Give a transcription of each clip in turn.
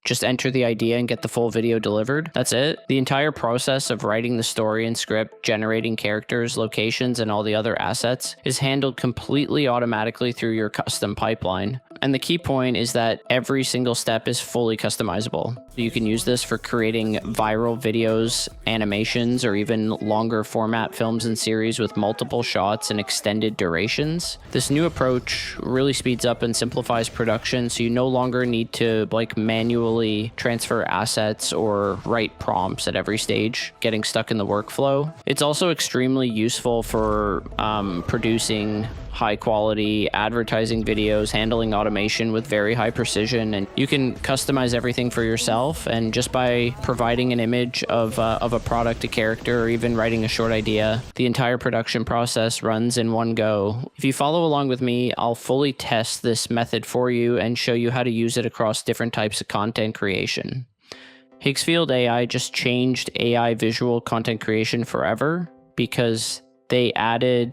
Just enter the idea and get the full video delivered. That's it. The entire process of writing the story and script, generating characters, locations, and all the other assets is handled completely automatically through your custom pipeline. And the key point is that every single step is fully customizable. You can use this for creating viral videos, animations, or even longer format films and series with multiple shots and extended durations. This new approach really speeds up and simplifies production, so you no longer need to manually transfer assets or write prompts at every stage, getting stuck in the workflow. It's also extremely useful for producing high quality advertising videos, handling automation with very high precision, and you can customize everything for yourself. And just by providing an image of a product, a character, or even writing a short idea, the entire production process runs in one go. If you follow along with me, I'll fully test this method for you and show you how to use it across different types of content creation. Higgsfield AI just changed AI visual content creation forever because they added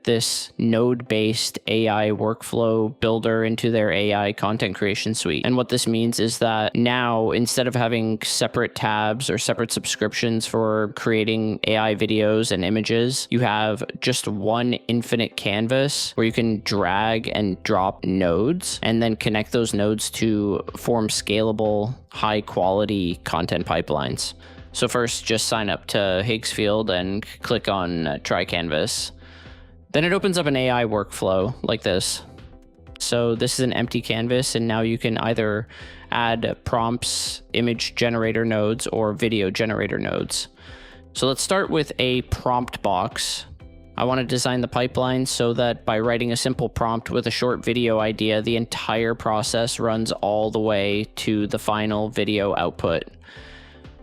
this node-based AI workflow builder into their AI content creation suite. And what this means is that now, instead of having separate tabs or separate subscriptions for creating AI videos and images, you have just one infinite canvas where you can drag and drop nodes and then connect those nodes to form scalable, high-quality content pipelines. So first, just sign up to Higgsfield and click on Try Canvas. Then it opens up an AI workflow like this. So this is an empty canvas, and now you can either add prompts, image generator nodes, or video generator nodes. So let's start with a prompt box. I want to design the pipeline so that by writing a simple prompt with a short video idea, the entire process runs all the way to the final video output.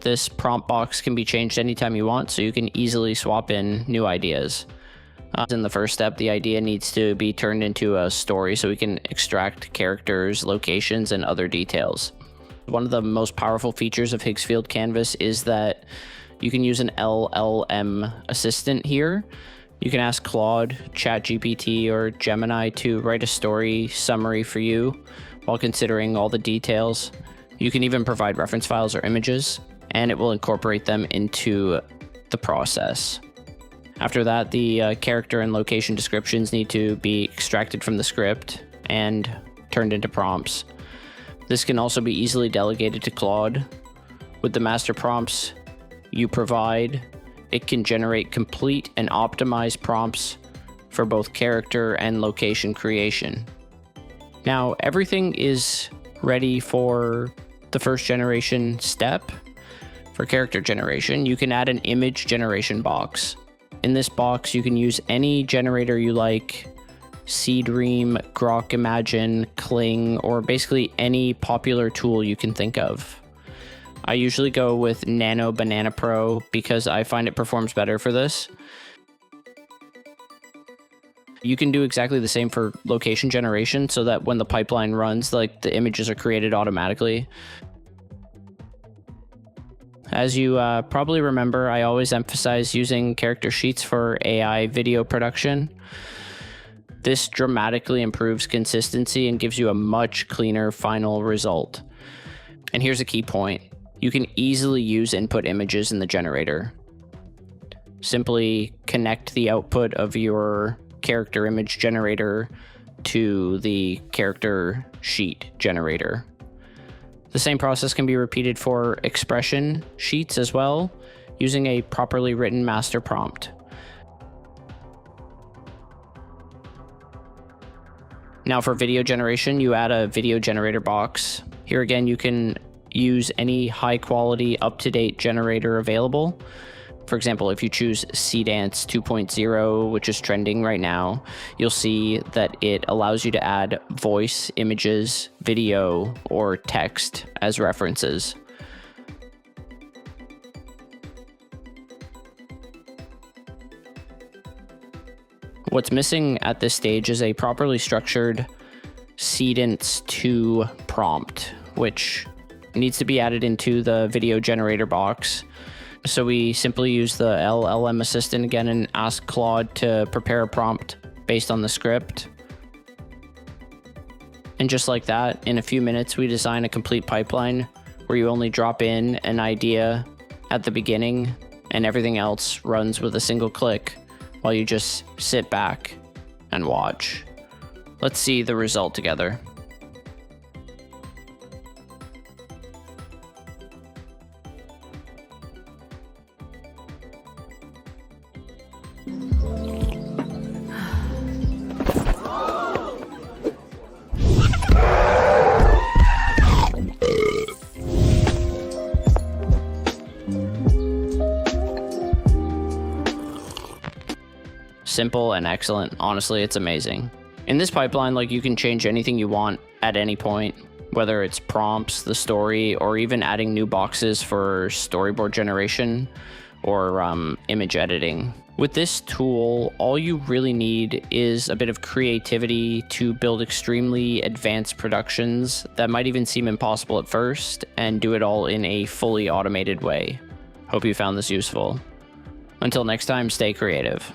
This prompt box can be changed anytime you want, so you can easily swap in new ideas. In the first step, the idea needs to be turned into a story so we can extract characters, locations, and other details. One of the most powerful features of Higgsfield Canvas is that you can use an LLM assistant here. You can ask Claude, ChatGPT, or Gemini to write a story summary for you while considering all the details. You can even provide reference files or images, and it will incorporate them into the process. After that, the character and location descriptions need to be extracted from the script and turned into prompts. This can also be easily delegated to Claude. With the master prompts you provide, it can generate complete and optimized prompts for both character and location creation. Now, everything is ready for the first generation step. For character generation, you can add an image generation box. In this box, you can use any generator you like, Seedream, Grok Imagine, Kling, or basically any popular tool you can think of. I usually go with Nano Banana Pro because I find it performs better for this. You can do exactly the same for location generation so that when the pipeline runs, the images are created automatically. As you probably remember, I always emphasize using character sheets for AI video production. This dramatically improves consistency and gives you a much cleaner final result. And here's a key point. You can easily use input images in the generator. Simply connect the output of your character image generator to the character sheet generator. The same process can be repeated for expression sheets as well, using a properly written master prompt. Now for video generation, you add a video generator box. Here again, you can use any high quality, up-to-date generator available. For example, if you choose Cdance 2.0, which is trending right now, you'll see that it allows you to add voice, images, video, or text as references. What's missing at this stage is a properly structured Cdance 2 prompt, which needs to be added into the video generator box. So we simply use the LLM assistant again and ask Claude to prepare a prompt based on the script. And just like that, in a few minutes, we design a complete pipeline where you only drop in an idea at the beginning and everything else runs with a single click while you just sit back and watch. Let's see the result together. Simple and excellent. Honestly, it's amazing. In this pipeline, you can change anything you want at any point, whether it's prompts, the story, or even adding new boxes for storyboard generation or image editing. With this tool, all you really need is a bit of creativity to build extremely advanced productions that might even seem impossible at first, and do it all in a fully automated way. Hope you found this useful. Until next time, stay creative.